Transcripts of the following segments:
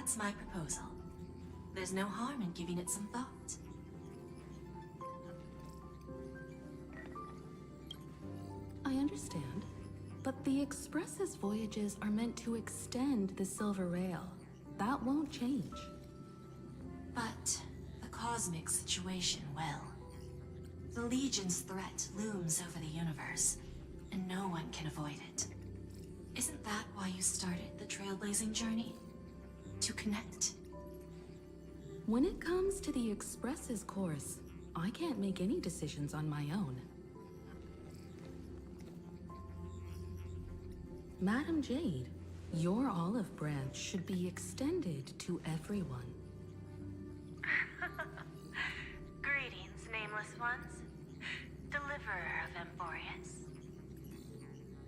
That's my proposal. There's no harm in giving it some thought. I understand. But the Express's voyages are meant to extend the Silver Rail. That won't change. But the cosmic situation will. The Legion's threat looms over the universe, and no one can avoid it. Isn't that why you started the trailblazing journey? To connect? When it comes to the Express's course, I can't make any decisions on my own. Madam Jade, your olive branch should be extended to everyone. Greetings, nameless ones. Deliverer of Emborius.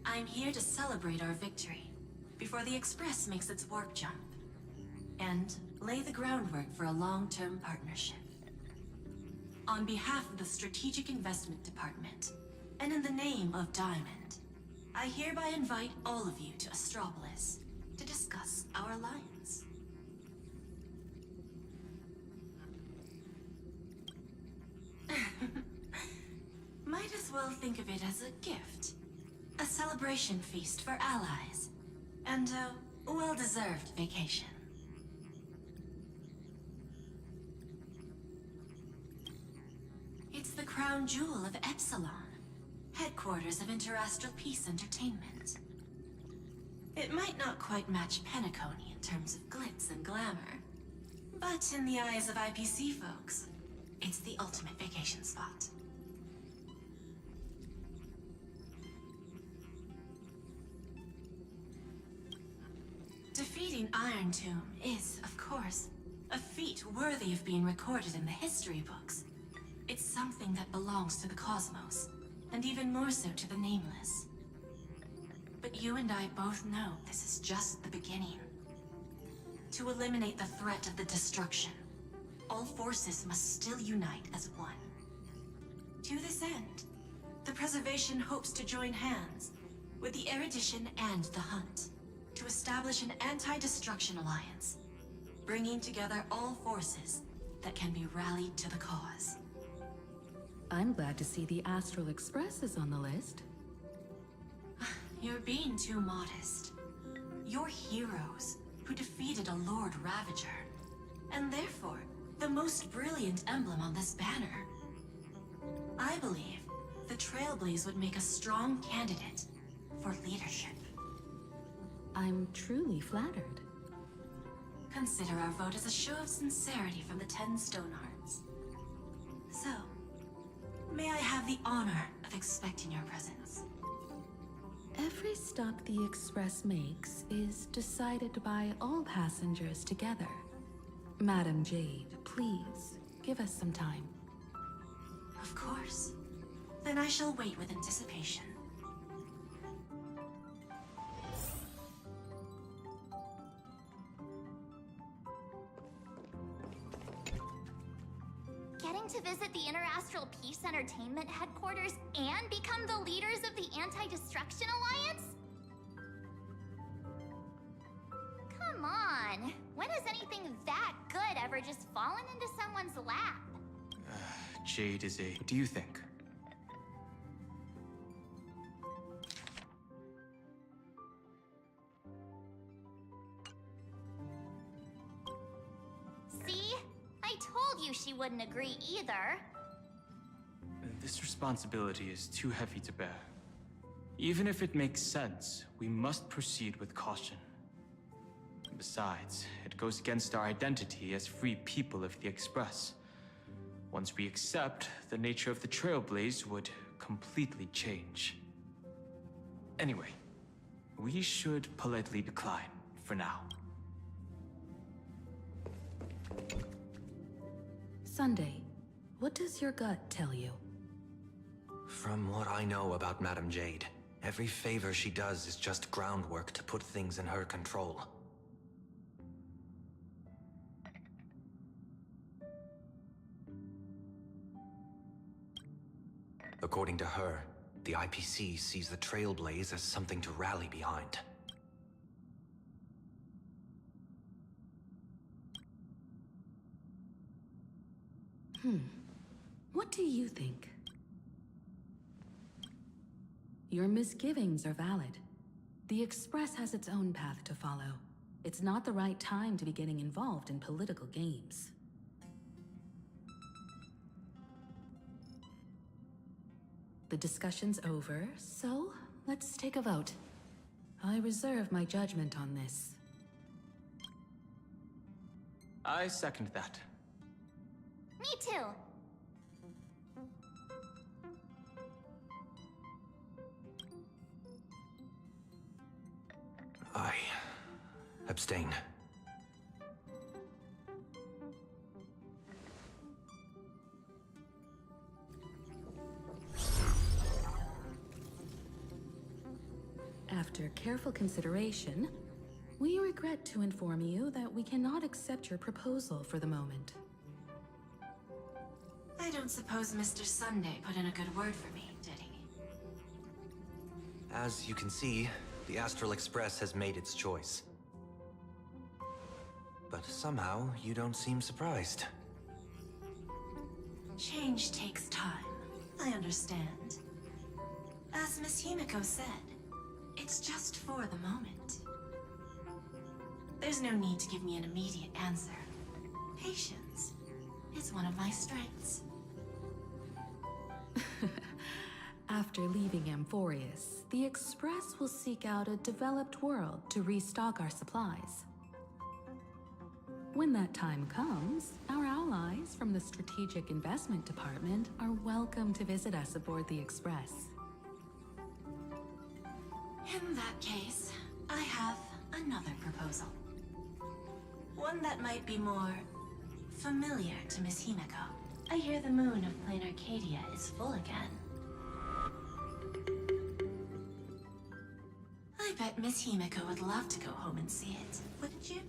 I'm here to celebrate our victory before the Express makes its warp jump, and lay the groundwork for a long-term partnership. On behalf of the Strategic Investment Department, and in the name of Diamond, I hereby invite all of you to Astropolis to discuss our alliance. Might as well think of it as a gift. A celebration feast for allies, and a well-deserved vacation. It's the crown jewel of Epsilon, headquarters of Interastral Peace Entertainment. It might not quite match Penacony in terms of glitz and glamour, but in the eyes of IPC folks, it's the ultimate vacation spot. Defeating Iron Tomb is, of course, a feat worthy of being recorded in the history books. It's something that belongs to the cosmos, and even more so to the Nameless. But you and I both know this is just the beginning. To eliminate the threat of the destruction, all forces must still unite as one. To this end, the Preservation hopes to join hands with the Erudition and the Hunt to establish an anti-destruction alliance, bringing together all forces that can be rallied to the cause. I'm glad to see the Astral Express is on the list. You're being too modest. You're heroes who defeated a Lord Ravager, and therefore the most brilliant emblem on this banner. I believe the Trailblaze would make a strong candidate for leadership. I'm truly flattered. Consider our vote as a show of sincerity from the 10 Stonehearts. So, may I have the honor of expecting your presence? Every stop the Express makes is decided by all passengers together. Madam Jade, please, give us some time. Of course. Then I shall wait with anticipation. Getting to visit the Interastral Peace Entertainment headquarters and become the leaders of the Anti-Destruction Alliance? Come on, when has anything that good ever just fallen into someone's lap? Jade is a... What do you think? See? I told you she wouldn't agree either. This responsibility is too heavy to bear. Even if it makes sense, we must proceed with caution. Besides, it goes against our identity as free people of the Express. Once we accept, the nature of the Trailblaze would completely change. Anyway, we should politely decline for now. Sunday, what does your gut tell you? From what I know about Madam Jade, every favor she does is just groundwork to put things in her control. According to her, the IPC sees the Trailblaze as something to rally behind. What do you think? Your misgivings are valid. The Express has its own path to follow. It's not the right time to be getting involved in political games. The discussion's over, so let's take a vote. I reserve my judgment on this. I second that. Me too. I abstain. After careful consideration, we regret to inform you that we cannot accept your proposal for the moment. I don't suppose Mr. Sunday put in a good word for me, did he? As you can see, the Astral Express has made its choice. But somehow, you don't seem surprised. Change takes time. I understand. As Miss Himiko said, it's just for the moment. There's no need to give me an immediate answer. Patience is one of my strengths. After leaving Amphorius, the Express will seek out a developed world to restock our supplies. When that time comes, our allies from the Strategic Investment Department are welcome to visit us aboard the Express. In that case, I have another proposal. One that might be more familiar to Miss Himiko. I hear the moon of Plain Arcadia is full again. I bet Miss Himiko would love to go home and see it, wouldn't you?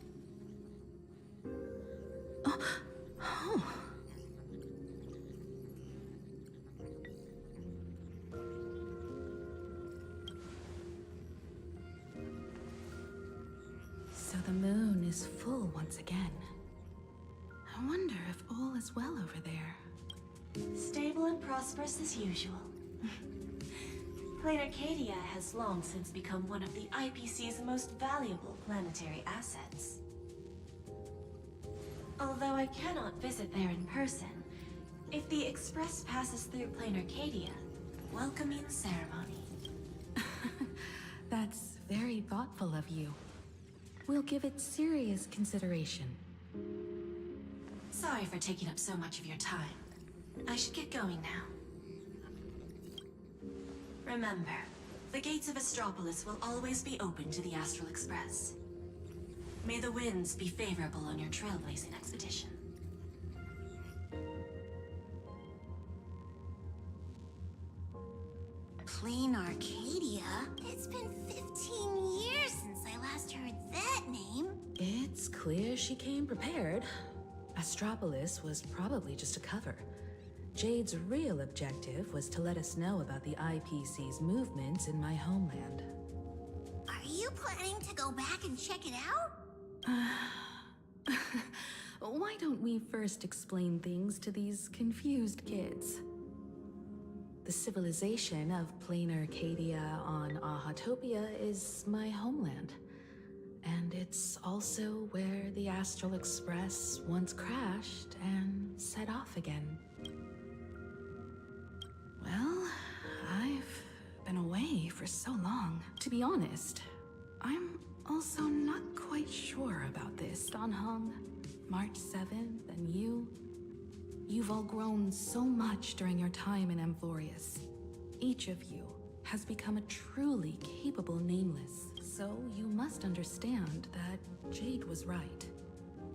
So the moon is full once again. I wonder if all is well over there. Stable and prosperous as usual. Plain Arcadia has long since become one of the IPC's most valuable planetary assets. Although I cannot visit there in person, if the Express passes through Plain Arcadia, welcoming ceremony. That's very thoughtful of you. We'll give it serious consideration. Sorry for taking up so much of your time. I should get going now. Remember, the gates of Astropolis will always be open to the Astral Express. May the winds be favorable on your trailblazing expedition. Plain Arcadia? It's been 15 years since I last heard that name. It's clear she came prepared. Astropolis was probably just a cover. Jade's real objective was to let us know about the IPC's movements in my homeland. Are you planning to go back and check it out? Why don't we first explain things to these confused kids? The civilization of Plain Arcadia on Ahatopia is my homeland. And it's also where the Astral Express once crashed and set off again. Well, I've been away for so long. To be honest, I'm also not quite sure about this. Danheng, March 7th, and you've all grown so much during your time in Amphorius. Each of you has become a truly capable Nameless, so you must understand that Jade was right.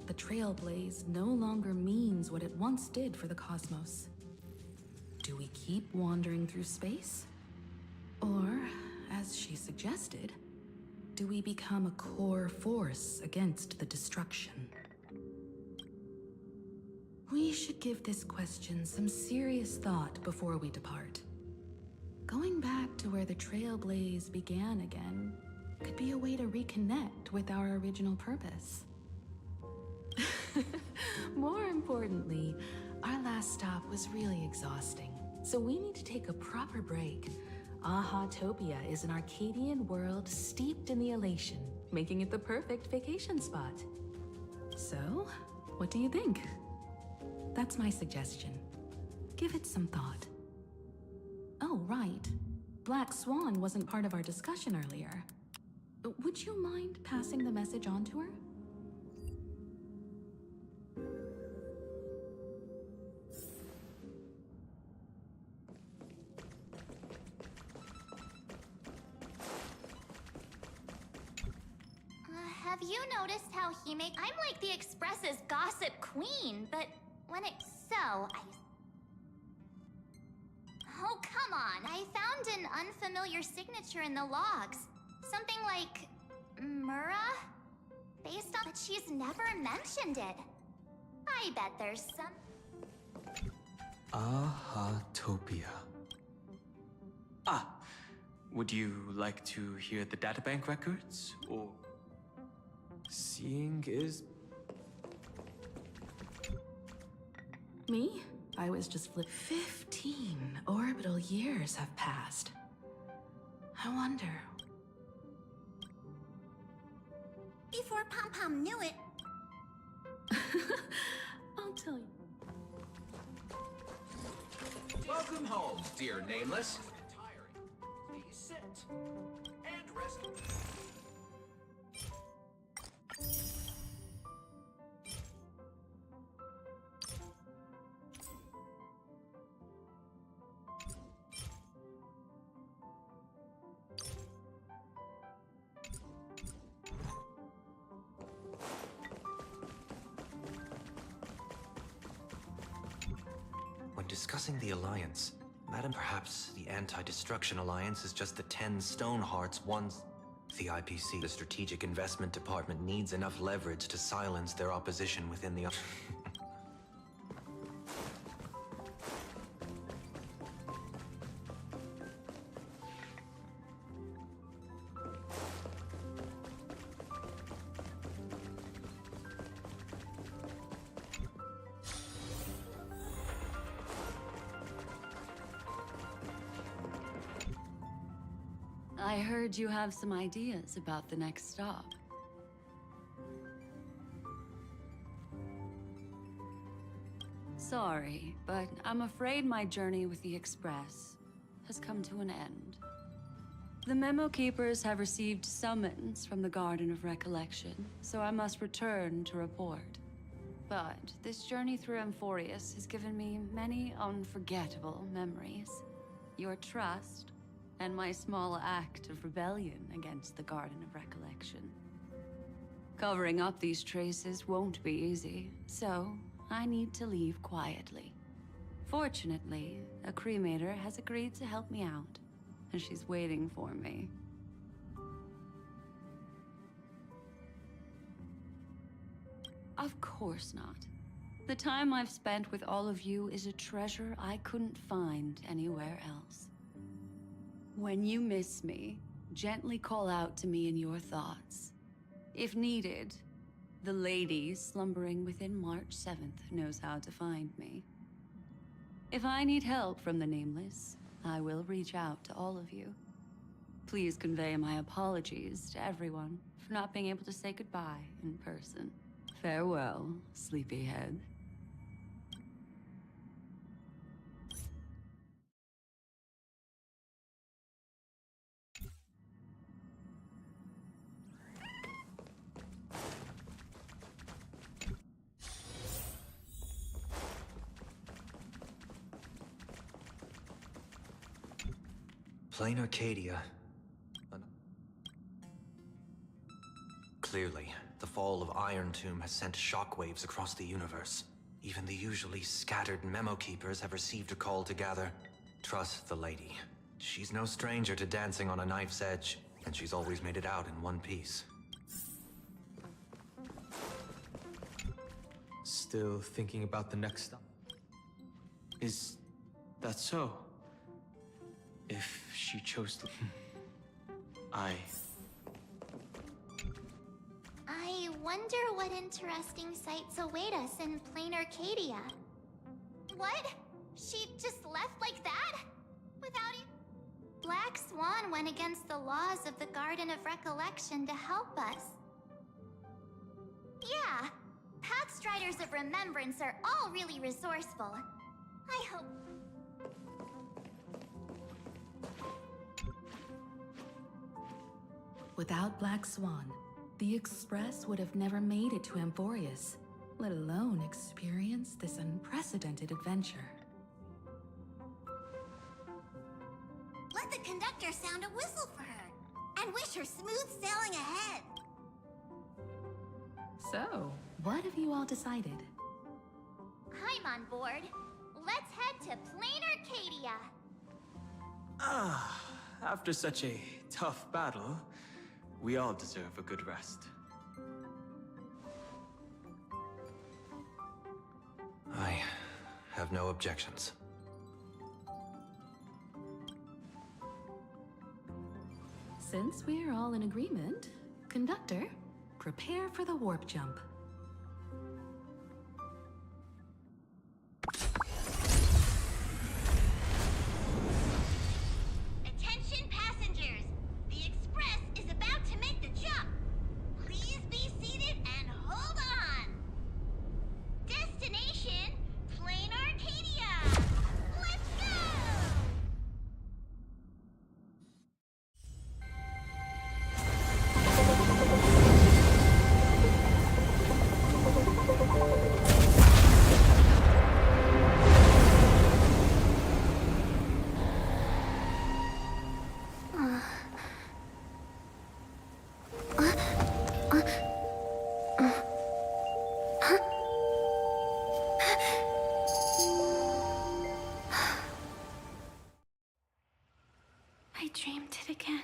The Trailblaze no longer means what it once did for the cosmos. Do we keep wandering through space? Or, as she suggested, do we become a core force against the destruction? We should give this question some serious thought before we depart. Going back to where the Trailblaze began again could be a way to reconnect with our original purpose. More importantly, Our last stop was really exhausting, so we need to take a proper break. Aha-topia is an Arcadian world steeped in the elation, making it the perfect vacation spot. So, what do you think? That's my suggestion. Give it some thought. Oh, right. Black Swan wasn't part of our discussion earlier. Would you mind passing the message on to her? Have you noticed how he make? I'm like the Express's gossip queen, but when it's so, Oh, come on. I found an unfamiliar signature in the logs. Something like Mura? Based on, but she's never mentioned it. I bet there's some. Aha-topia. Ah, would you like to hear the databank records, or... Seeing is... Me? I was just 15 orbital years have passed. I wonder... Before Pom Pom knew it. I'll tell you. Welcome home, dear Nameless. Please sit and rest. When discussing the Alliance, Madam, perhaps the Anti-Destruction Alliance is just the 10 Stonehearts once... The IPC, the Strategic Investment Department, needs enough leverage to silence their opposition within the... I heard you have some ideas about the next stop. Sorry, but I'm afraid my journey with the Express has come to an end. The Memo Keepers have received summons from the Garden of Recollection, so I must return to report. But this journey through Amphorius has given me many unforgettable memories. Your trust, and my small act of rebellion against the Garden of Recollection. Covering up these traces won't be easy, so I need to leave quietly. Fortunately, a cremator has agreed to help me out, and she's waiting for me. Of course not. The time I've spent with all of you is a treasure I couldn't find anywhere else. When you miss me, gently call out to me in your thoughts. If needed, the lady slumbering within March 7th knows how to find me. If I need help from the Nameless, I will reach out to all of you. Please convey my apologies to everyone for not being able to say goodbye in person. Farewell, sleepyhead. Plain Arcadia. Clearly, the fall of Iron Tomb has sent shockwaves across the universe. Even the usually scattered Memo Keepers have received a call to gather. Trust the lady. She's no stranger to dancing on a knife's edge, and she's always made it out in one piece. Still thinking about the next stop? Is that so? If she chose to... I I wonder what interesting sights await us in plain Arcadia. What? She just left like that? Without it? Black Swan went against the laws of the Garden of Recollection to help us. Yeah, Pathstriders of Remembrance are all really resourceful. I hope... Without Black Swan, the Express would have never made it to Emporius, let alone experience this unprecedented adventure. Let the conductor sound a whistle for her, and wish her smooth sailing ahead. So, what have you all decided? I'm on board. Let's head to Plain Arcadia. After such a tough battle, we all deserve a good rest. I have no objections. Since we're all in agreement, Conductor, prepare for the warp jump. Attention passengers! The Express is about to make the jump. Please be seated and hold on. Destination, Plain Arcadia. Let's go! I dreamed it again.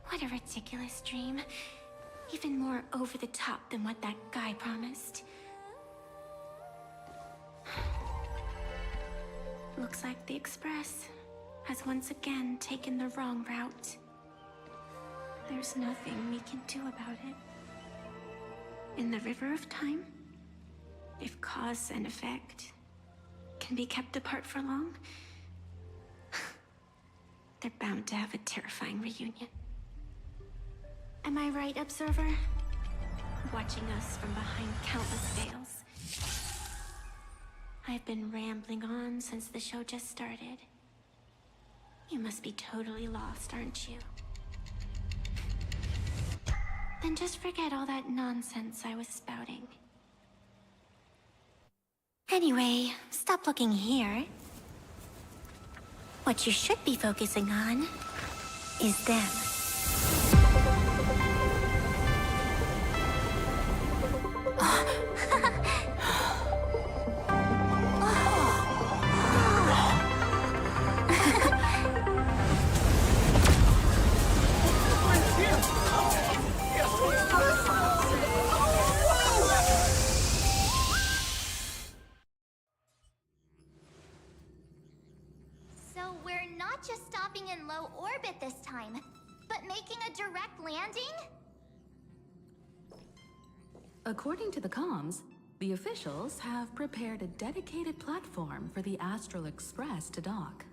What a ridiculous dream. Even more over the top than what that guy promised. Looks like the Express has once again taken the wrong route. There's nothing we can do about it. In the river of time, if cause and effect can be kept apart for long, they're bound to have a terrifying reunion. Am I right, Observer? Watching us from behind countless veils. I've been rambling on since the show just started. You must be totally lost, aren't you? Then just forget all that nonsense I was spouting. Anyway, stop looking here. What you should be focusing on is them. So we're not just stopping in low orbit this time, but making a direct landing? According to the comms, the officials have prepared a dedicated platform for the Astral Express to dock.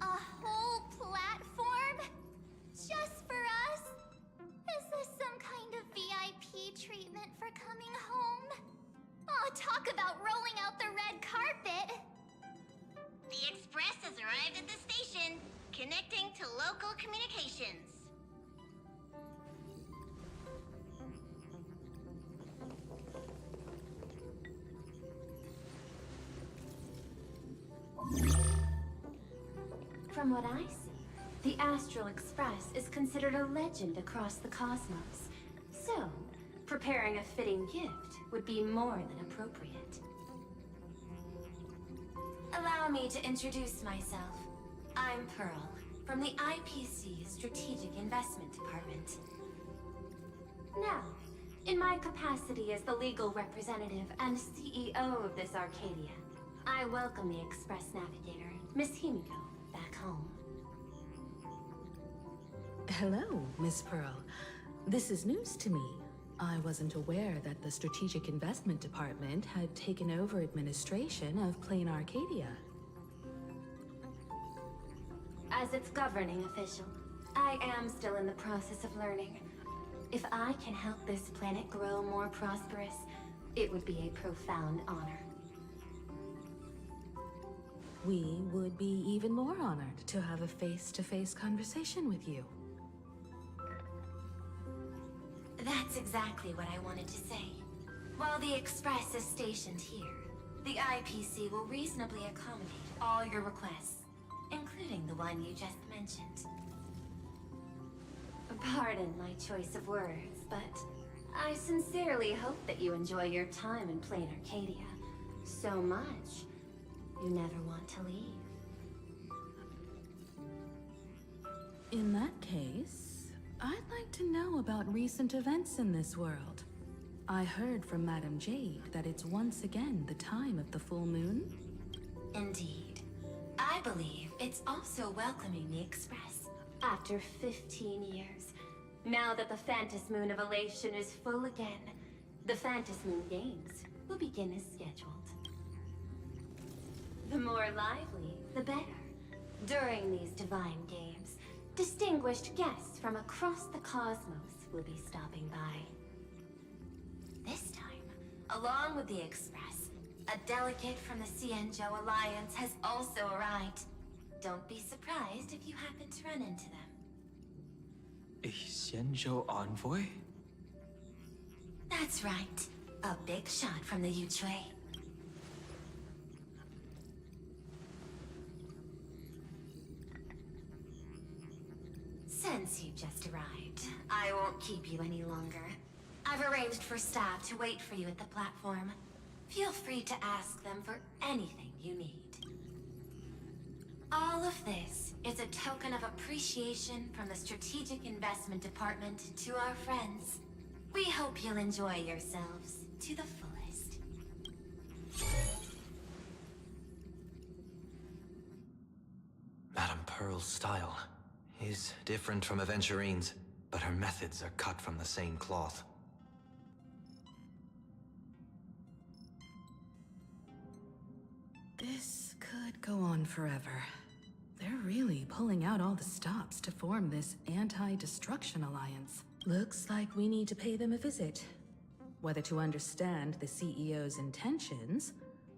A whole platform? Just for us? Is this some kind of VIP treatment for coming home? Oh, talk about rolling out the red carpet! The Express has arrived at the station, connecting to local communications. From what I see, the Astral Express is considered a legend across the cosmos. So, preparing a fitting gift would be more than appropriate. Allow me to introduce myself. I'm Pearl, from the IPC Strategic Investment Department. Now, in my capacity as the legal representative and CEO of this Arcadia, I welcome the Express Navigator, Miss Himiko, back home. Hello, Miss Pearl. This is news to me. I wasn't aware that the Strategic Investment Department had taken over administration of Plain Arcadia. As its governing official, I am still in the process of learning. If I can help this planet grow more prosperous, it would be a profound honor. We would be even more honored to have a face-to-face conversation with you. That's exactly what I wanted to say. While the Express is stationed here, the IPC will reasonably accommodate all your requests, including the one you just mentioned. Pardon my choice of words, but I sincerely hope that you enjoy your time in Plain Arcadia so much you never want to leave. In that case, I'd like to know about recent events in this world. I heard from Madame Jade that it's once again the time of the full moon. Indeed. I believe it's also welcoming the Express after 15 years. Now that the Phantasmoon Moon of Elation is full again, the Phantasmoon Moon Games will begin as scheduled. The more lively, the better. During these divine games, distinguished guests from across the cosmos will be stopping by. This time, along with the Express, a delegate from the Xianzhou Alliance has also arrived. Don't be surprised if you happen to run into them. A Xianzhou envoy? That's right. A big shot from the Yuchui. Since you just arrived, I won't keep you any longer. I've arranged for staff to wait for you at the platform. Feel free to ask them for anything you need. All of this is a token of appreciation from the Strategic Investment Department to our friends. We hope you'll enjoy yourselves to the fullest. Madame Pearl's style is different from Aventurine's, but her methods are cut from the same cloth. This could go on forever. They're really pulling out all the stops to form this anti-destruction alliance. Looks like we need to pay them a visit. Whether to understand the CEO's intentions,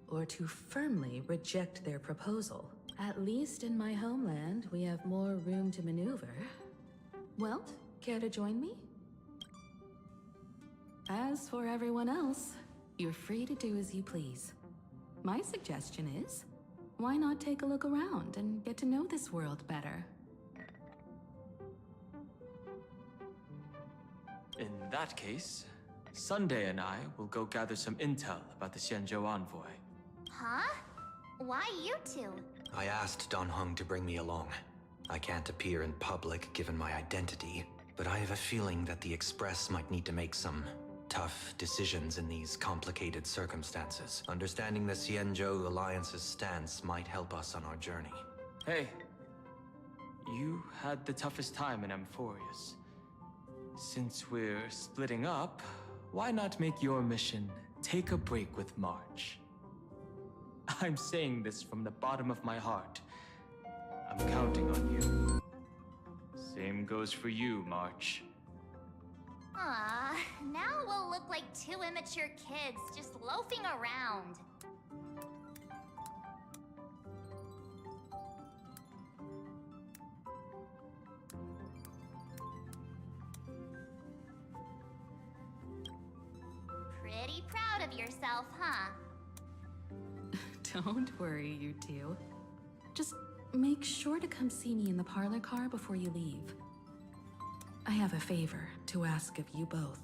or to firmly reject their proposal. At least in my homeland, we have more room to maneuver. Well, care to join me? As for everyone else, you're free to do as you please. My suggestion is, why not take a look around and get to know this world better? In that case, Sunday and I will go gather some intel about the Xianzhou envoy. Huh? Why you two? I asked Dan Heng to bring me along. I can't appear in public given my identity, but I have a feeling that the Express might need to make some tough decisions in these complicated circumstances. Understanding the Xianzhou Alliance's stance might help us on our journey. Hey, you had the toughest time in Amphorius. Since we're splitting up, why not make your mission take a break with March? I'm saying this from the bottom of my heart. I'm counting on you. Same goes for you, March. Aw, now we'll look like two immature kids just loafing around. Pretty proud of yourself, huh? Don't worry, you two. Just make sure to come see me in the parlor car before you leave. I have a favor to ask of you both.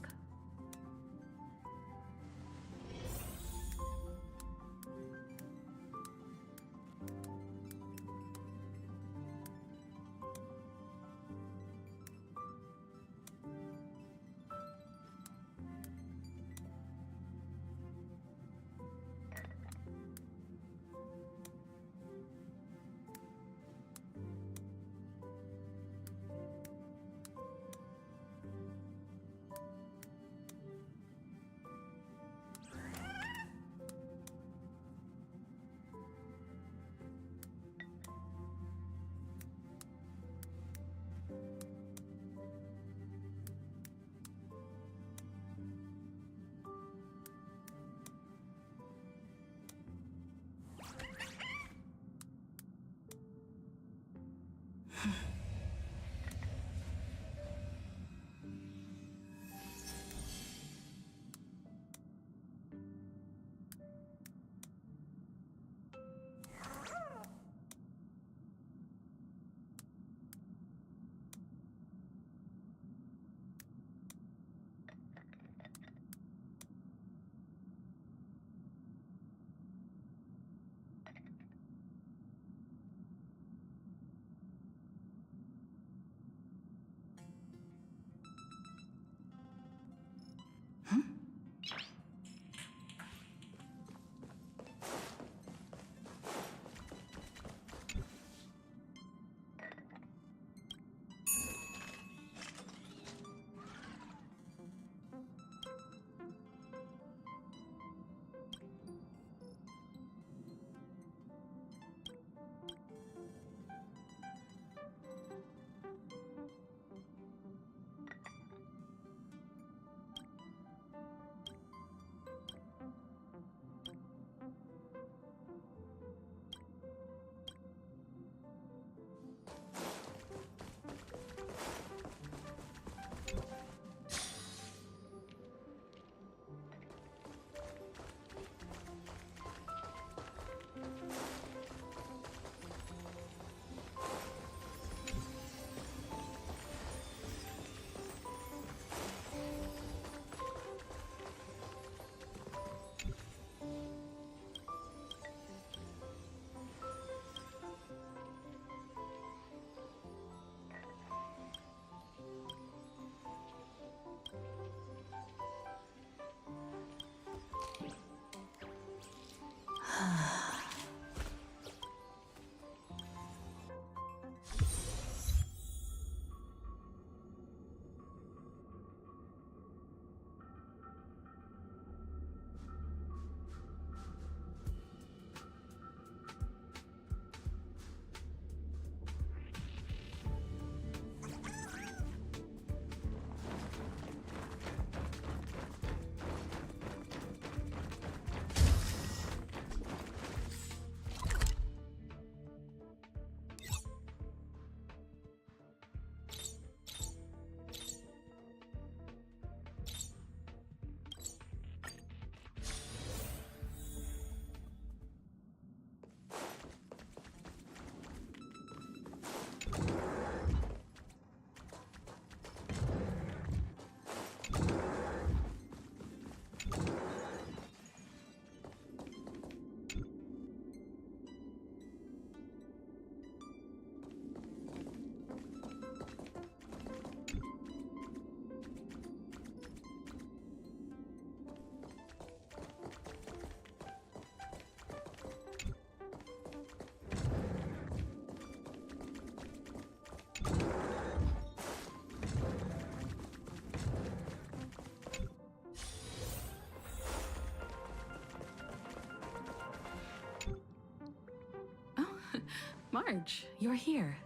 Marge, you're here.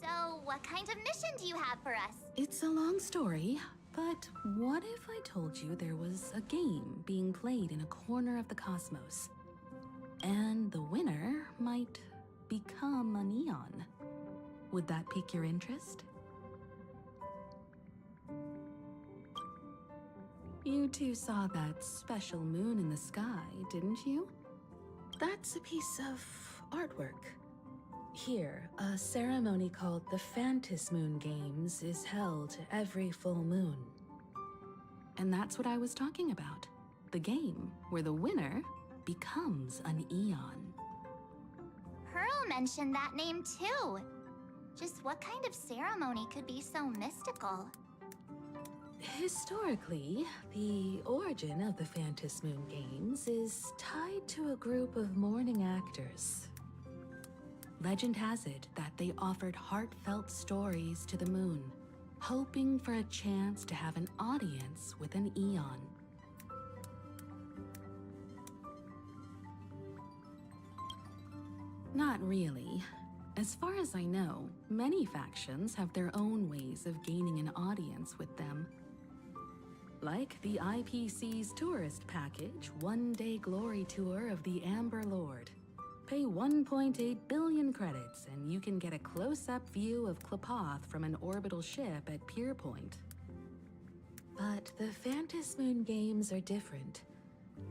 So, what kind of mission do you have for us? It's a long story, but what if I told you there was a game being played in a corner of the cosmos? And the winner might become an Eon. Would that pique your interest? You two saw that special moon in the sky, didn't you? That's a piece of artwork. Here, a ceremony called the Phantasy Moon Games is held every full moon. And that's what I was talking about. The game where the winner becomes an Eon. Pearl mentioned that name too. Just what kind of ceremony could be so mystical? Historically, the origin of the Phantasy Moon Games is tied to a group of mourning actors. Legend has it that they offered heartfelt stories to the moon, hoping for a chance to have an audience with an Eon. Not really. As far as I know, many factions have their own ways of gaining an audience with them. Like the IPC's tourist package, One-Day Glory Tour of the Amber Lord. Pay 1.8 billion credits, and you can get a close-up view of Klapoth from an orbital ship at Pier Point. But the Phantasmoon Moon games are different.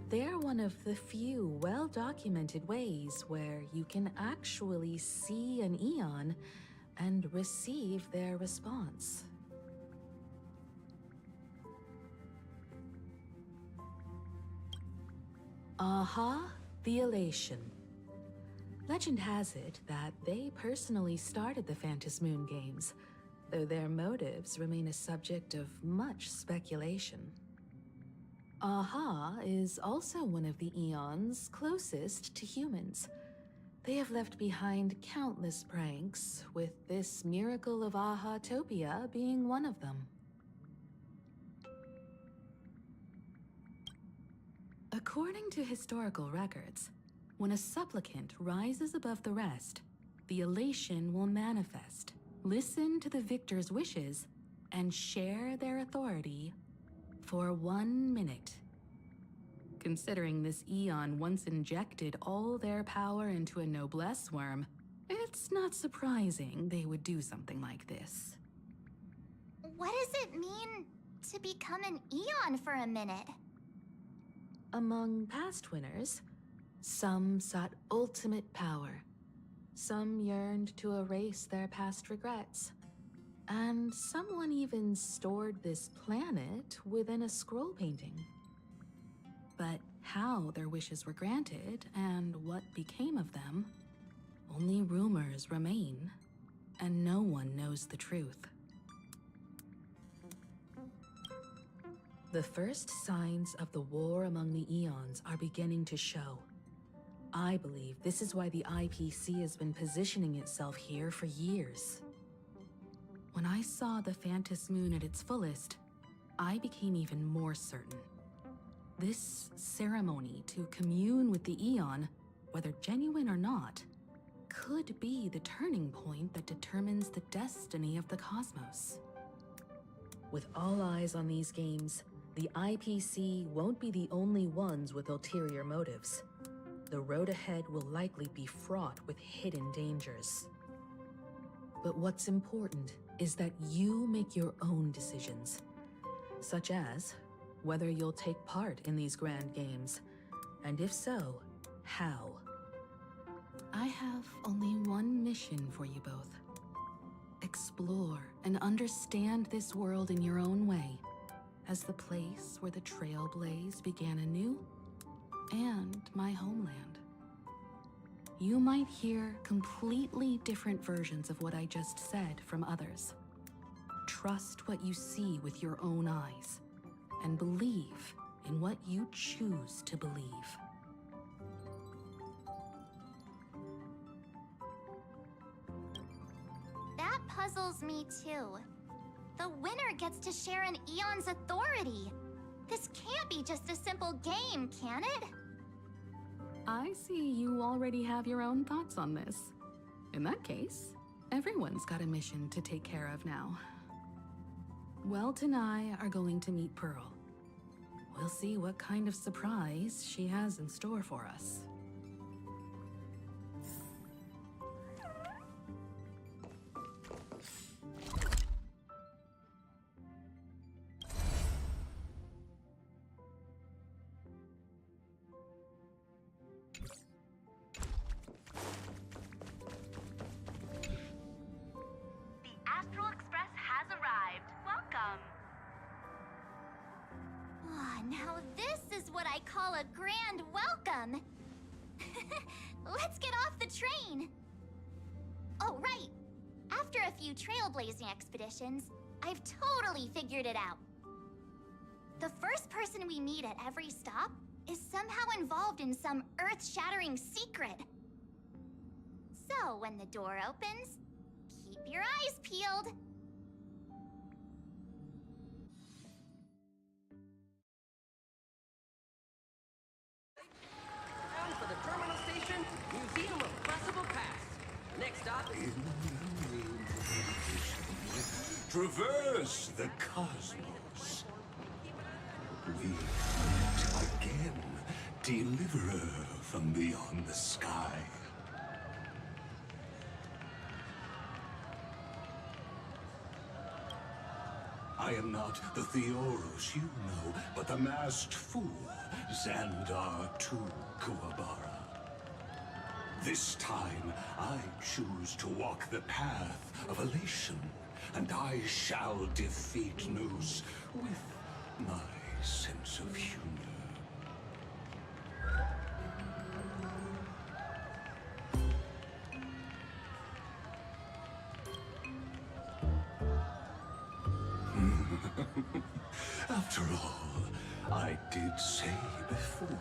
They're one of the few well-documented ways where you can actually see an Eon and receive their response. Aha, the Elation. Legend has it that they personally started the Phantasmoon Moon games, though their motives remain a subject of much speculation. Aha is also one of the Eons closest to humans. They have left behind countless pranks, with this miracle of Aha-topia being one of them. According to historical records, when a supplicant rises above the rest, the elation will manifest, listen to the victor's wishes, and share their authority for 1 minute. Considering this Eon once injected all their power into a noblesse worm, it's not surprising they would do something like this. What does it mean to become an Eon for a minute? Among past winners, some sought ultimate power. Some yearned to erase their past regrets. And someone even stored this planet within a scroll painting. But how their wishes were granted and what became of them, only rumors remain, and no one knows the truth. The first signs of the war among the Eons are beginning to show. I believe this is why the IPC has been positioning itself here for years. When I saw the Phantasmoon Moon at its fullest, I became even more certain. This ceremony to commune with the Eon, whether genuine or not, could be the turning point that determines the destiny of the cosmos. With all eyes on these games, the IPC won't be the only ones with ulterior motives. The road ahead will likely be fraught with hidden dangers. But what's important is that you make your own decisions, such as whether you'll take part in these grand games, and if so, how. I have only one mission for you both. Explore and understand this world in your own way, as the place where the Trailblaze began anew, and my homeland. You might hear completely different versions of what I just said from others. Trust what you see with your own eyes, and believe in what you choose to believe. That puzzles me too. The winner gets to share an Eon's authority. This can't be just a simple game, can it? I see you already have your own thoughts on this. In that case, everyone's got a mission to take care of now. Welt and I are going to meet Pearl. We'll see what kind of surprise she has in store for us. Now this is what I call a grand welcome. Let's get off the train. Oh, right. After a few trailblazing expeditions, I've totally figured it out. The first person we meet at every stop is somehow involved in some earth-shattering secret. So when the door opens, keep your eyes peeled. For the terminal station, Museum of Possible Past. Next stop is... Traverse the cosmos. We meet again, deliverer from beyond the sky. am not the Theoros you know, but the masked fool, Xandar II Kuwabara. This time, I choose to walk the path of elation, and I shall defeat Noose with my sense of humor. After all, I did say before.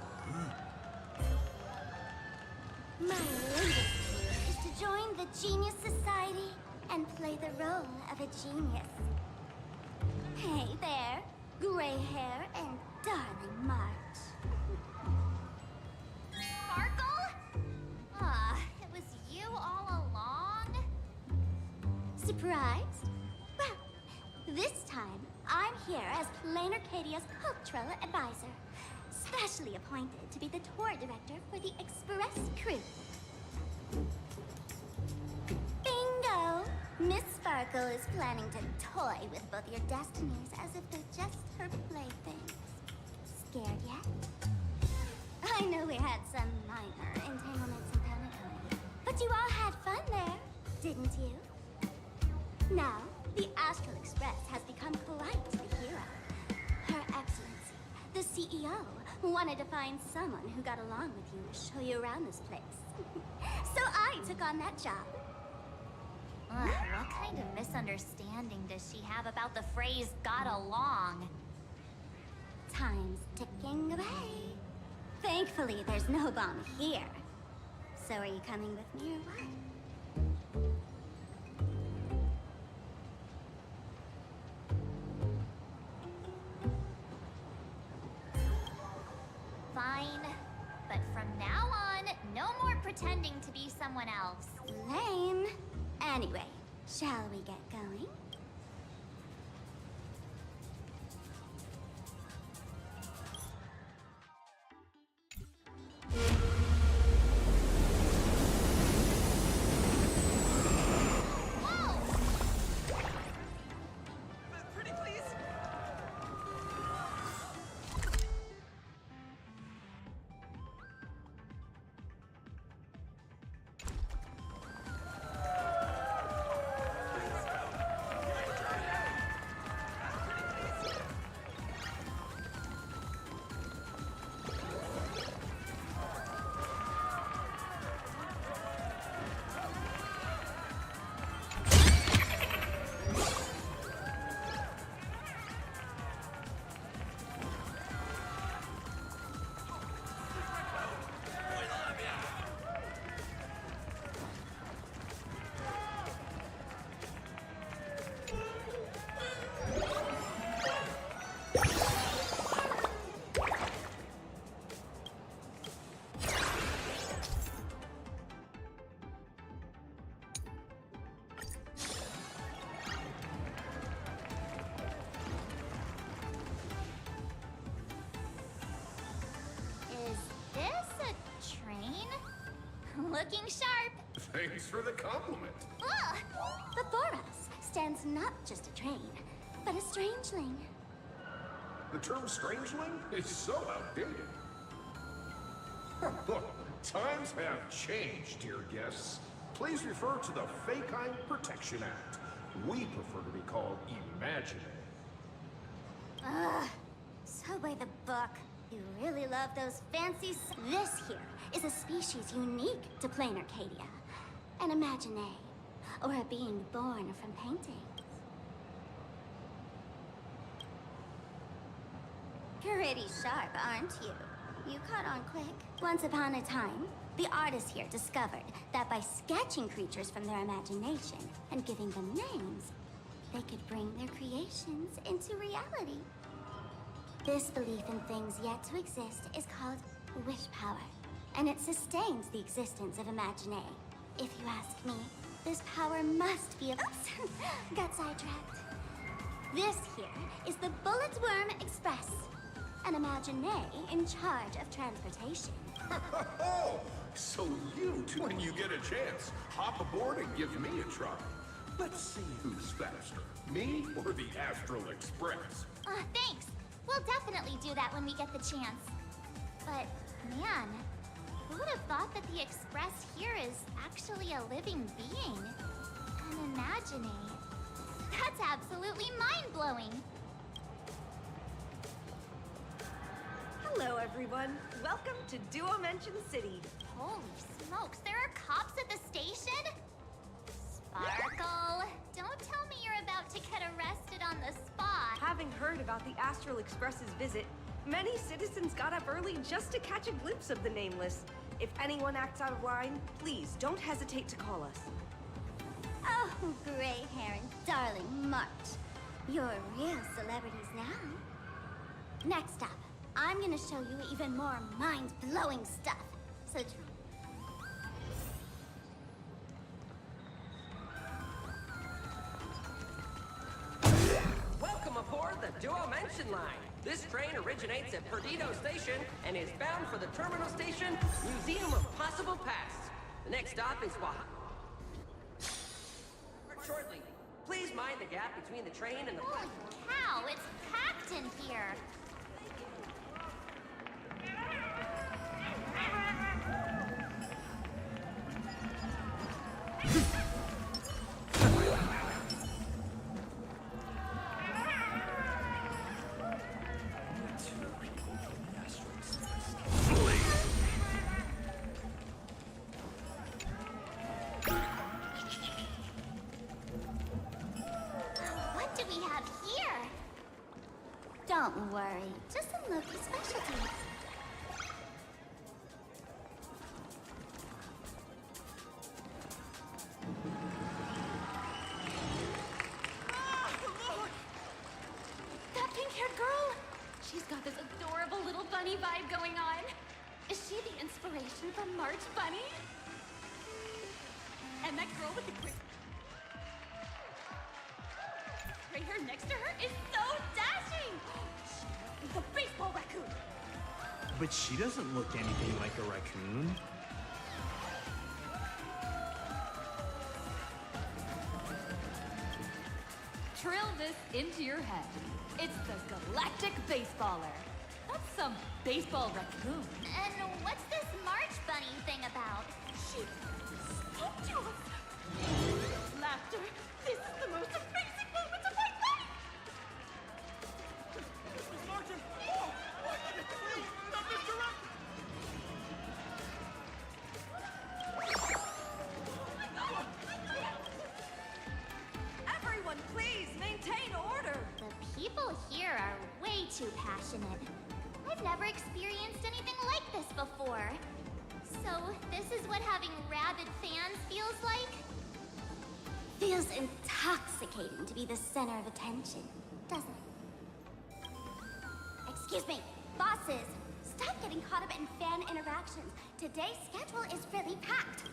My latest dream is to join the Genius Society and play the role of a genius. Hey there, gray hair and darling March. Sparkle? Ah, it was you all along? Surprised? Well, this time, I'm here as Plain Arcadia's cultural advisor, specially appointed to be the tour director for the Express crew. Bingo! Miss Sparkle is planning to toy with both your destinies as if they're just her playthings. Scared yet? I know we had some minor entanglements and panic, but you all had fun there, didn't you? Now, the Astral Express has become polite to the hero. Her Excellency, the CEO, wanted to find someone who got along with you to show you around this place. So I took on that job. What kind of misunderstanding does she have about the phrase got along? Time's ticking away. Thankfully, there's no bomb here. So are you coming with me or what? Fine, but from now on, no more pretending to be someone else. Lame. Anyway, shall we get going? Looking sharp. Thanks for the compliment. Ah, before us stands not just a train, but a strangeling. The term strangeling is so outdated. Look, times have changed, dear guests. Please refer to the Fekine Protection Act. We prefer to be called Imaginary. Ugh, so by the book. You really love those fancy... This here is a species unique to Plain Arcadia. An Imaginary, or a being born from paintings. Pretty sharp, aren't you? You caught on quick. Once upon a time, the artists here discovered that by sketching creatures from their imagination and giving them names, they could bring their creations into reality. This belief in things yet to exist is called wish power, and it sustains the existence of Imaginary. If you ask me, this power must be a... Oops! Got sidetracked. This here is the Bullet Worm Express, an Imaginary in charge of transportation. So you two, when you get a chance, hop aboard and give me a try. Let's see who's faster, me or the Astral Express. Thanks. We'll definitely do that when we get the chance. But, man, who would have thought that the Express here is actually a living being? An imaginary. That's absolutely mind-blowing. Hello, everyone. Welcome to Duomension City. Holy smokes, there are cops at the station? Sparkle, don't tell me you're about to get arrested on the spot. Having heard about the Astral Express's visit, many citizens got up early just to catch a glimpse of the Nameless. If anyone acts out of line, please don't hesitate to call us. Oh, gray hair and darling March. You're real celebrities now. Next up, I'm gonna show you even more mind-blowing stuff. So Welcome aboard the Duomension line. This train originates at Perdido Station and is bound for the terminal station, Museum of Possible Past. The next stop is Waha. Shortly. Please mind the gap between the train and the Holy cow, it's packed in here. What do we have here? don't worry, just some local specialties. That pink-haired girl? She's got this adorable little bunny vibe going on. Is she the inspiration for March Bunny? And that girl with the gray hair next to her is so dashing! She's a baseball raccoon! But she doesn't look anything like a raccoon. Trill this into your head. It's the Galactic Baseballer. That's some baseball raccoon. And what's this March Bunny thing about? She spoke to us! Laughter. This is the most amazing moment of my life! Mrs. Martin! Oh! Please, not misdirect! Everyone, please maintain order. The people here are way too passionate. I've never experienced anything like this before. So, this is what having rabid fans feels like? Feels intoxicating to be the center of attention, doesn't it? Excuse me, bosses. Stop getting caught up in fan interactions. Today's schedule is really packed.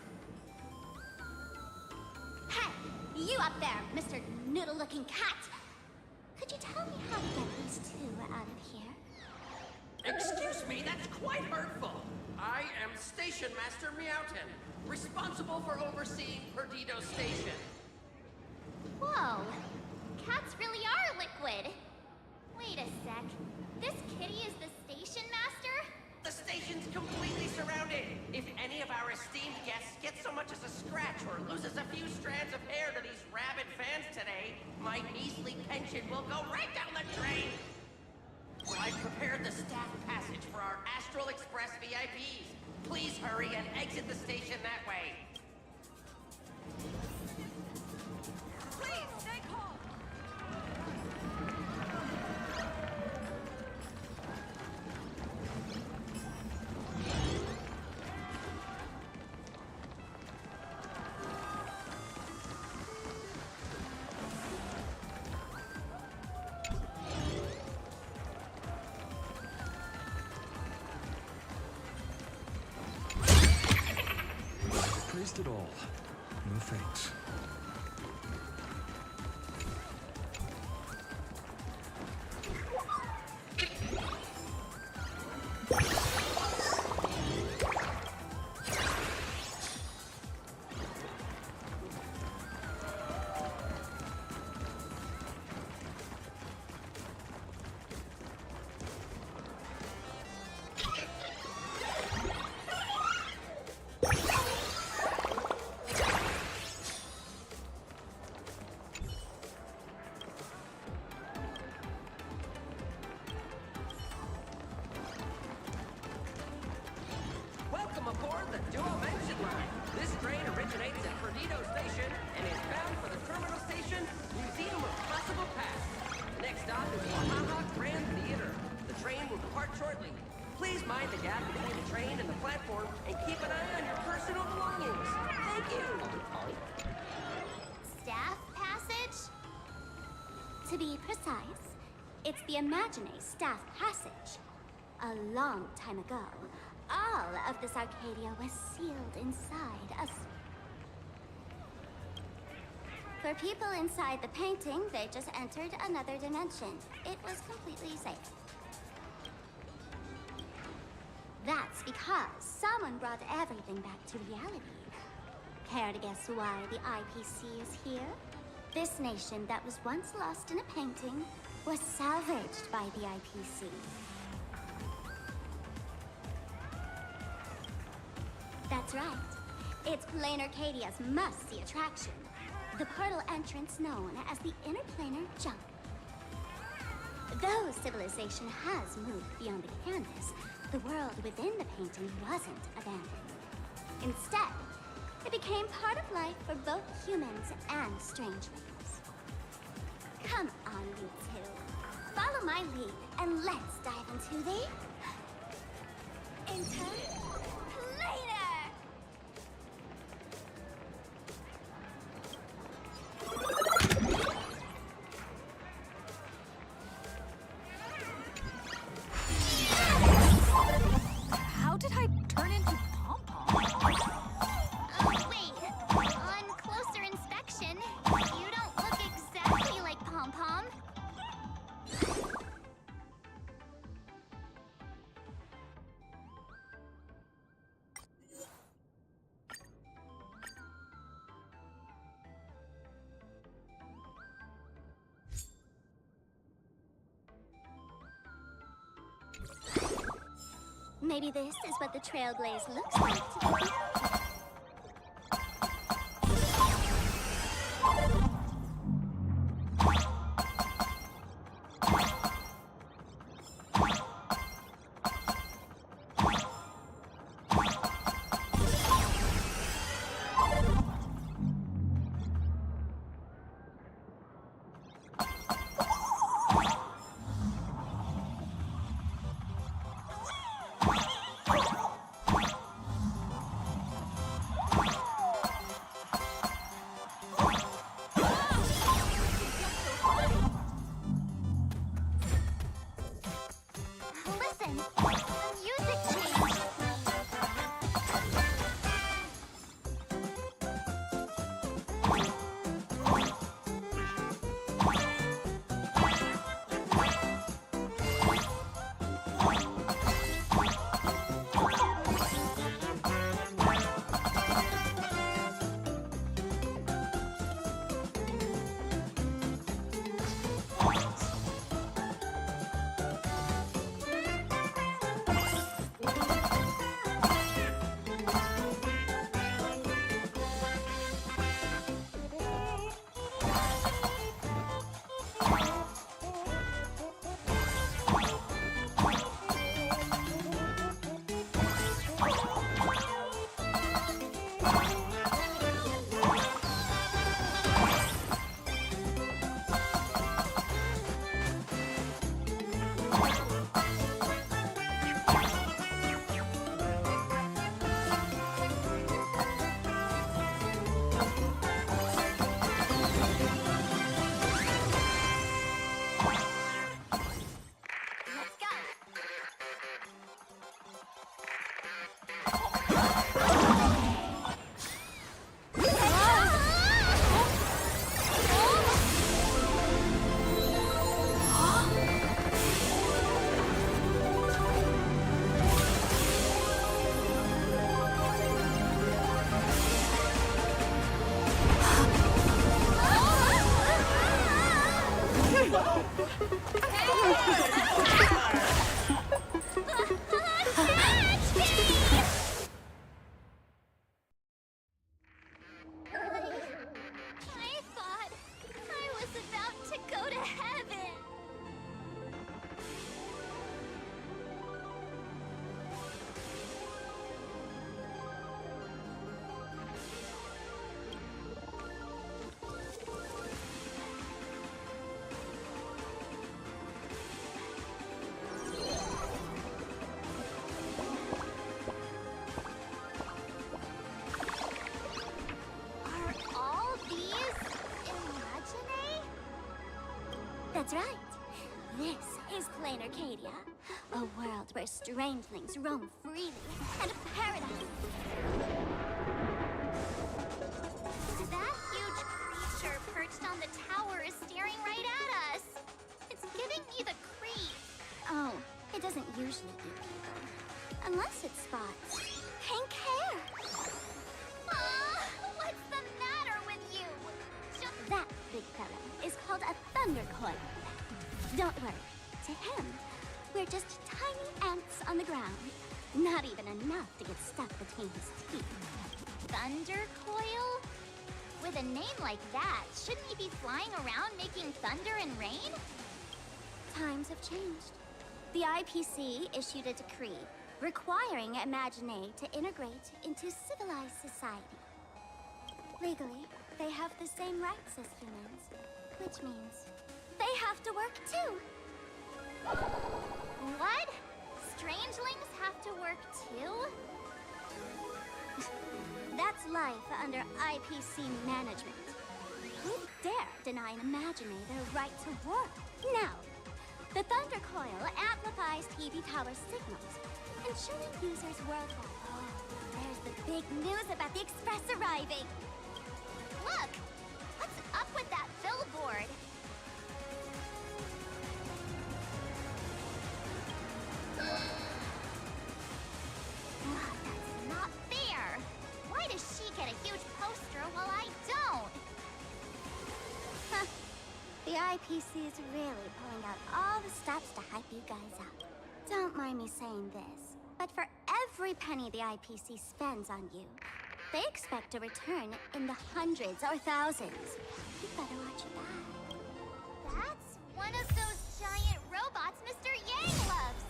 Hey, you up there, Mr. Noodle-looking cat. Could you tell me how to get these two out of here? Excuse me, that's quite hurtful. I am Station Master Meowton, responsible for overseeing Perdido Station. Whoa, cats really are liquid. Wait a sec, this kitty is the station master? The station's completely surrounded. If any of our esteemed guests gets so much as a scratch or loses a few strands of hair to these rabid fans today, my measly pension will go right down the drain. I've prepared the staff passage for our Astral Express VIPs. Please hurry and exit the station that way. Please, stay calm. Praised it all. No thanks. originates at Perdido Station and is bound for the terminal station, Museum of Possible Past. The next stop is Wahaha Grand Theater. The train will depart shortly. Please mind the gap between the train and the platform and keep an eye on your personal belongings. Thank you. Staff passage? To be precise, it's the Imagine Staff Passage. A long time ago, all of this Arcadia was sealed inside us. For people inside the painting, they just entered another dimension. It was completely safe. That's because someone brought everything back to reality. Care to guess why the IPC is here? This nation that was once lost in a painting was salvaged by the IPC. That's right. It's Planar Arcadia's must-see attraction. The portal entrance known as the Interplanar Jump. Though civilization has moved beyond the canvas, the world within the painting wasn't abandoned. Instead, it became part of life for both humans and strangelings. Come on, you two. Follow my lead, and let's dive into the... Interplanar! How did I turn into Pom-Pom? Wait. On closer inspection, you don't look exactly like Pom-Pom. Maybe this is what the Trailblaze looks like today. Listen, the music changed. in Arcadia. A world where strangelings roam freely, and a paradise. That huge creature perched on the tower is staring right at us. It's giving me the creeps. Oh, it doesn't usually eat people. Unless it spots pink hair. What's the matter with you? That big fella is called a thundercoil. Don't worry. To him, we're just tiny ants on the ground. Not even enough to get stuck between his teeth. Thundercoil? With a name like that, shouldn't he be flying around making thunder and rain? Times have changed. The IPC issued a decree requiring Imagine to integrate into civilized society. Legally, they have the same rights as humans, which means they have to work too. What? Strangelings have to work too? That's life under IPC management. Who dare deny an Imagine their right to work? Now, the Thundercoil amplifies TV tower signals, ensuring users worldwide. Oh, there's the big news about the Express arriving. Look! What's up with that billboard? That's not fair! Why does she get a huge poster while I don't? Huh. The IPC is really pulling out all the stops to hype you guys up. Don't mind me saying this, but for every penny the IPC spends on you, they expect a return in the hundreds or thousands. You better watch your back. That's one of those giant robots Mr. Yang loves!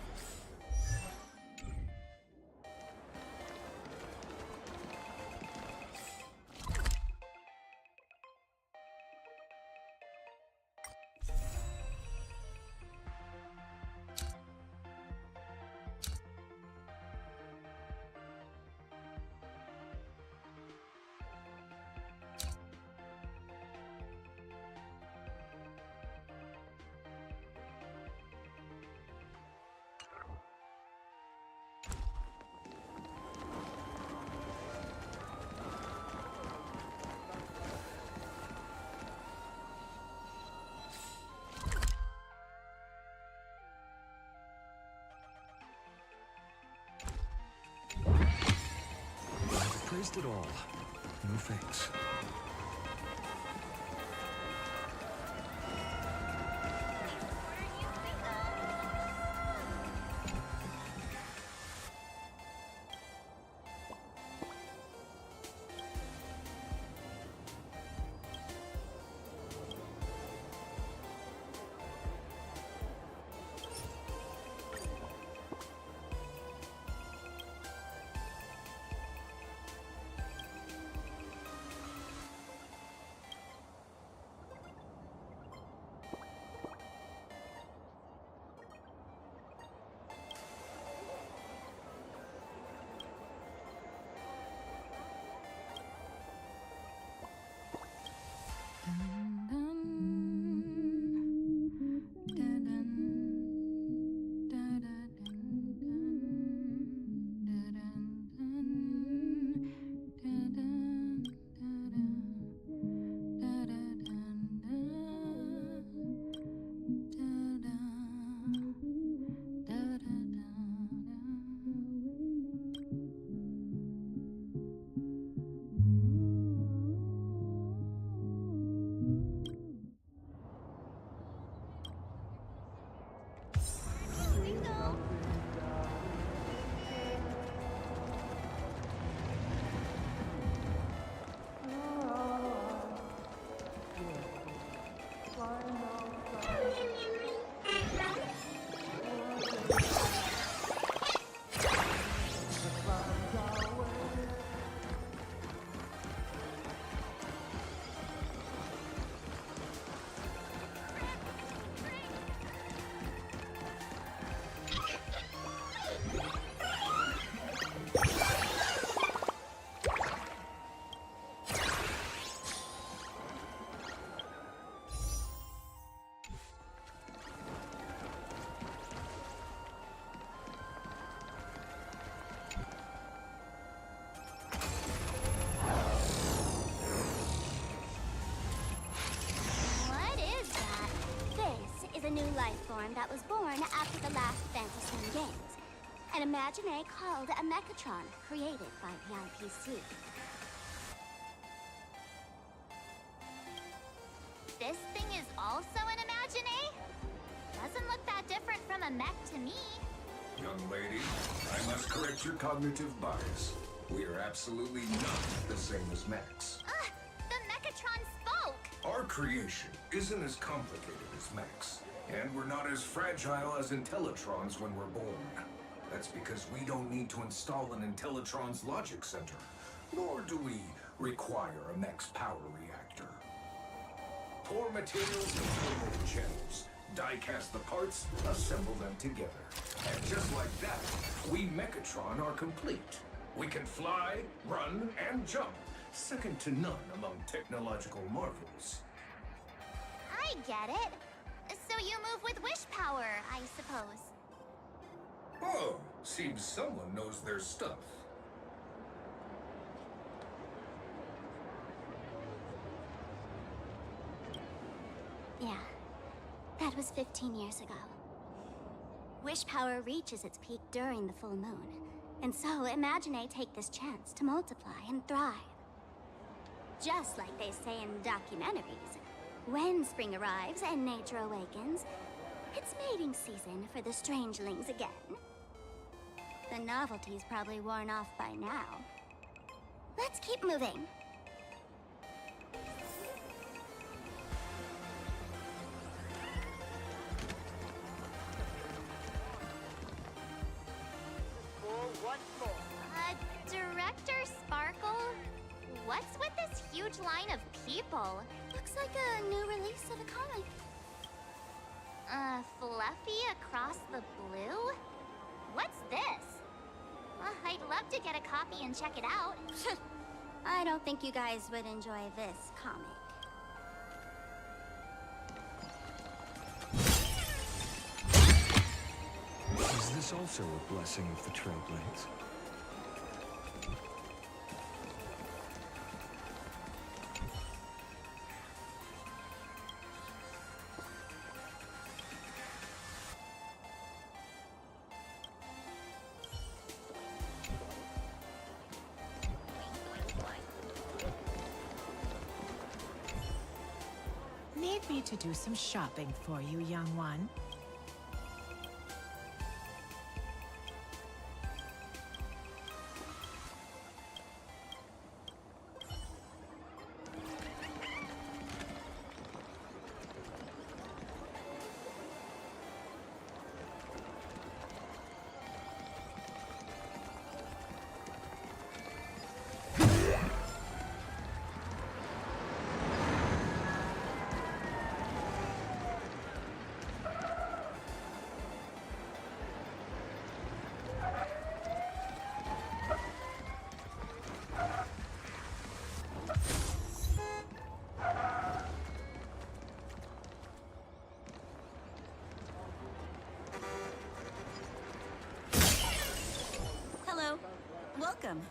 Praised it all. No thanks. new life form that was born after the last Fantasy Games. An Imagine called a Mechatron, created by the IPC. This thing is also an Imagine? Doesn't look that different from a mech to me. Young lady, I must correct your cognitive bias. We are absolutely not the same as mechs. The Mechatron spoke! Our creation isn't as complicated as mechs, and we're not as fragile as Intellitrons when we're born. That's because we don't need to install an Intellitron's logic center, nor do we require a mech's power reactor. Pour materials into the mold channels, die-cast the parts, assemble them together. And just like that, we Mechatron are complete. We can fly, run, and jump, second to none among technological marvels. I get it. So you move with wish power, I suppose. Oh, seems someone knows their stuff. Yeah, that was 15 years ago. Wish power reaches its peak during the full moon, and so Imagine take this chance to multiply and thrive. Just like they say in documentaries, when spring arrives and nature awakens, it's mating season for the strangelings again. The novelty's probably worn off by now. Let's keep moving. Director Sparkle? What's with this huge line of people? Looks like a new release of a comic. Fluffy across the blue? What's this? I'd love to get a copy and check it out. I don't think you guys would enjoy this comic. Is this also a blessing of the Trailblades? Need me to do some shopping for you, young one? Welcome.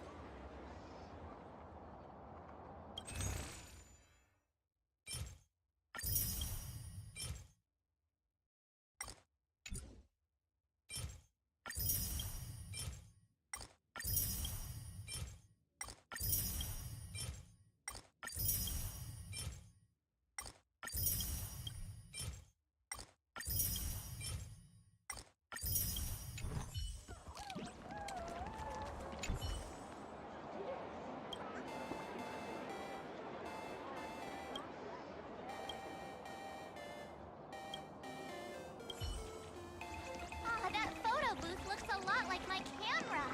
That photo booth looks a lot like my camera.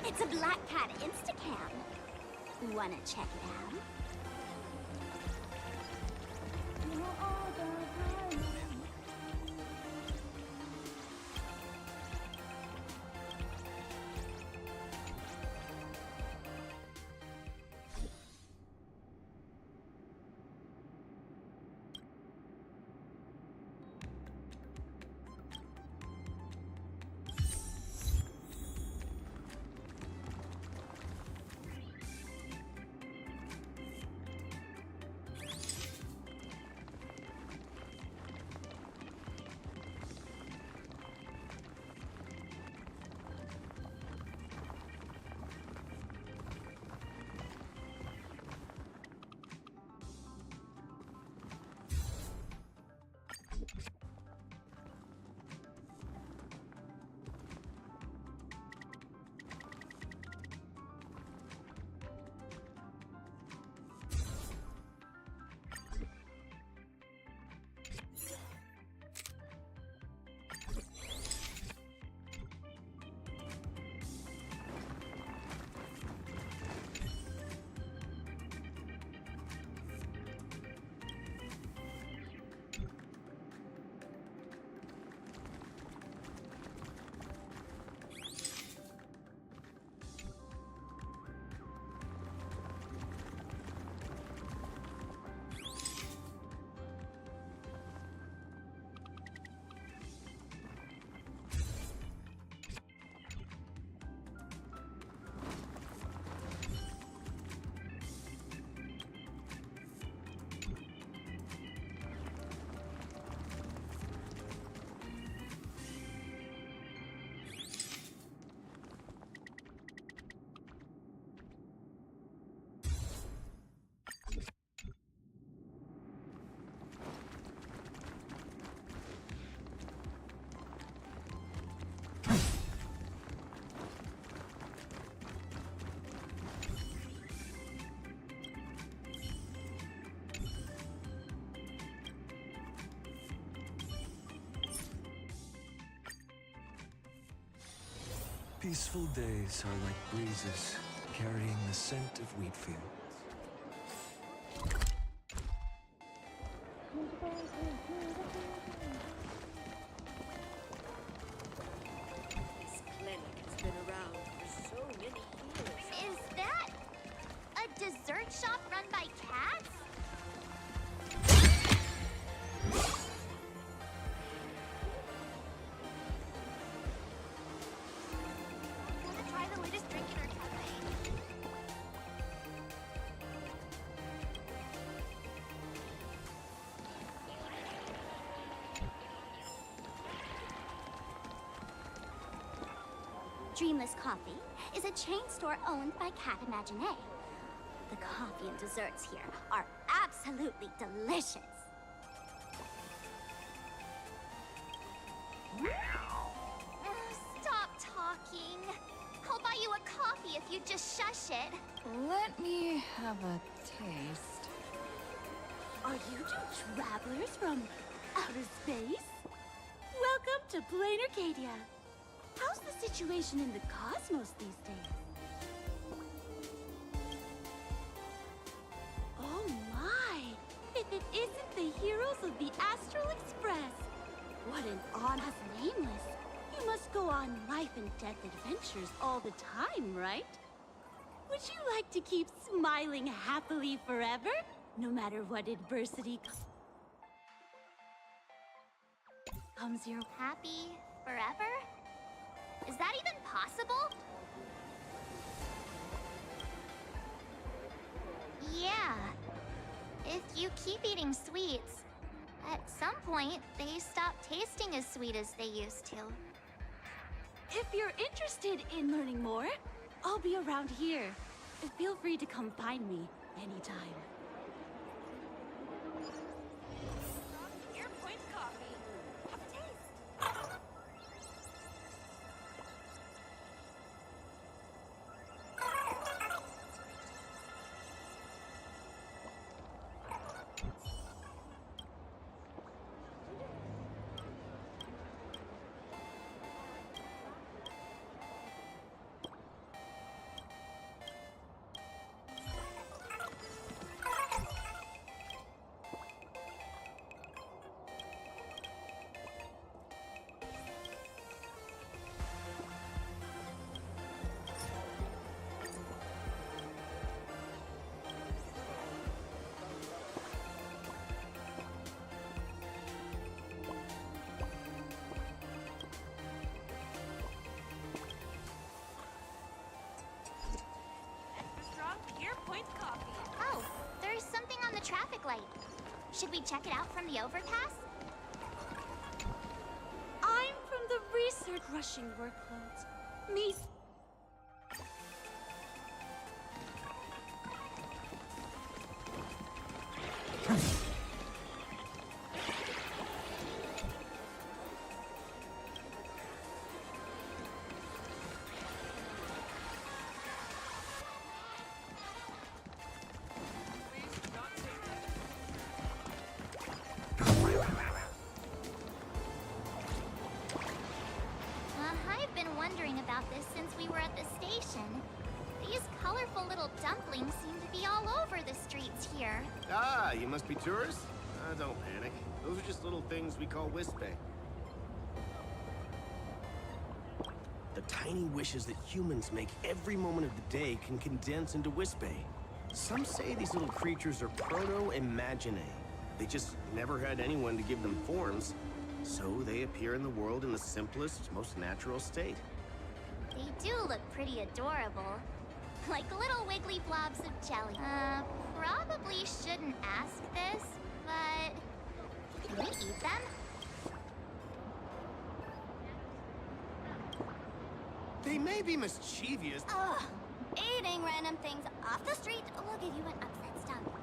It's a Black Cat Instacam. Wanna check it out? Peaceful days are like breezes, carrying the scent of wheat fields. This clinic has been around for so many years. Is that a dessert shop run by cats? Wanna try the latest drink in our cafe? Dreamless Coffee is a chain store owned by Cat Imagine. The coffee and desserts here are absolutely delicious. Stop talking. I'll buy you a coffee if you just shush it. Let me have a taste. Are you two travelers from outer space? Welcome to Plain Arcadia. How's the situation in the cosmos these days? Oh my! If it isn't the heroes of the Astral Express! What an honest nameless! You must go on life and death adventures all the time, right? Would you like to keep smiling happily forever? No matter what adversity comes your way? Happy forever? Is that even possible? Yeah. If you keep eating sweets, at some point, they stop tasting as sweet as they used to. If you're interested in learning more, I'll be around here. Feel free to come find me anytime. Airpoint coffee. Have a taste. Airpoint coffee. Oh, there's something on the traffic light. Should we check it out from the overpass? I'm from the research rushing workloads. Me. I've been wondering about this since we were at the station. These colorful little dumplings seem to be all over the streets here. Ah, you must be tourists? Don't panic. Those are just little things we call Wispe. The tiny wishes that humans make every moment of the day can condense into Wispe. Some say these little creatures are proto-imagine. They just never had anyone to give them forms, so they appear in the world in the simplest, most natural state. They do look pretty adorable. Like little wiggly blobs of jelly. Probably shouldn't ask this, but... can we eat them? They may be mischievous. Ugh. Eating random things off the street will give you an upset stomach.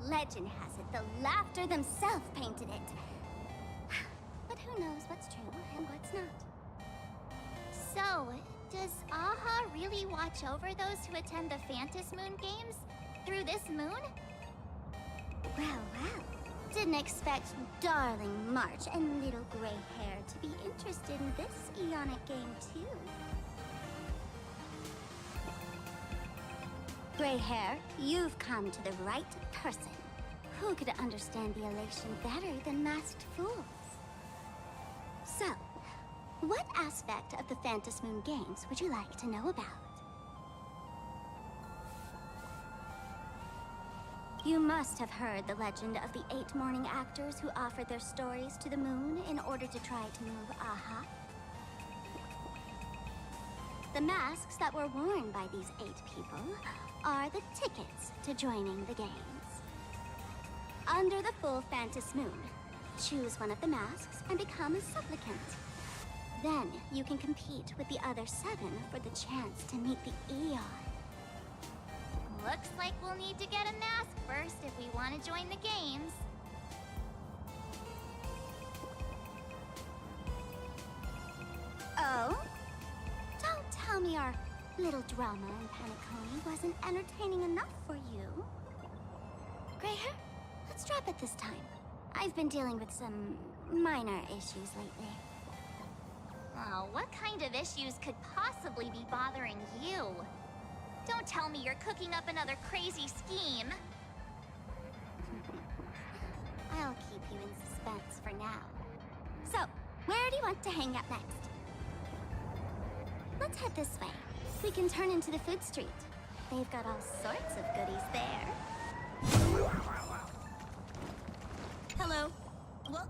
Legend has it the laughter themselves painted it. But who knows what's true and what's not. So, does Aha really watch over those who attend the Phantom Moon Games through this moon? Well, well. Didn't expect darling March and little gray hair to be interested in this Eonic game, too. Gray hair, you've come to the right person. Who could understand the elation better than masked fools? So, what aspect of the Phantom Moon Games would you like to know about? You must have heard the legend of the 8 morning actors who offered their stories to the moon in order to try to move Aha. The masks that were worn by these 8 people are the tickets to joining the games. Under the full Phantom Moon, choose one of the masks and become a supplicant. Then you can compete with the other 7 for the chance to meet the Eon. Looks like we'll need to get a mask first if we want to join the games. Oh? Don't tell me our little drama in Paniconi wasn't entertaining enough for you. Gray hair, let's drop it this time. I've been dealing with some minor issues lately. Oh, what kind of issues could possibly be bothering you? Don't tell me you're cooking up another crazy scheme. I'll keep you in suspense for now. So, where do you want to hang out next? Let's head this way. We can turn into the food street. They've got all sorts of goodies there. Hello. Well,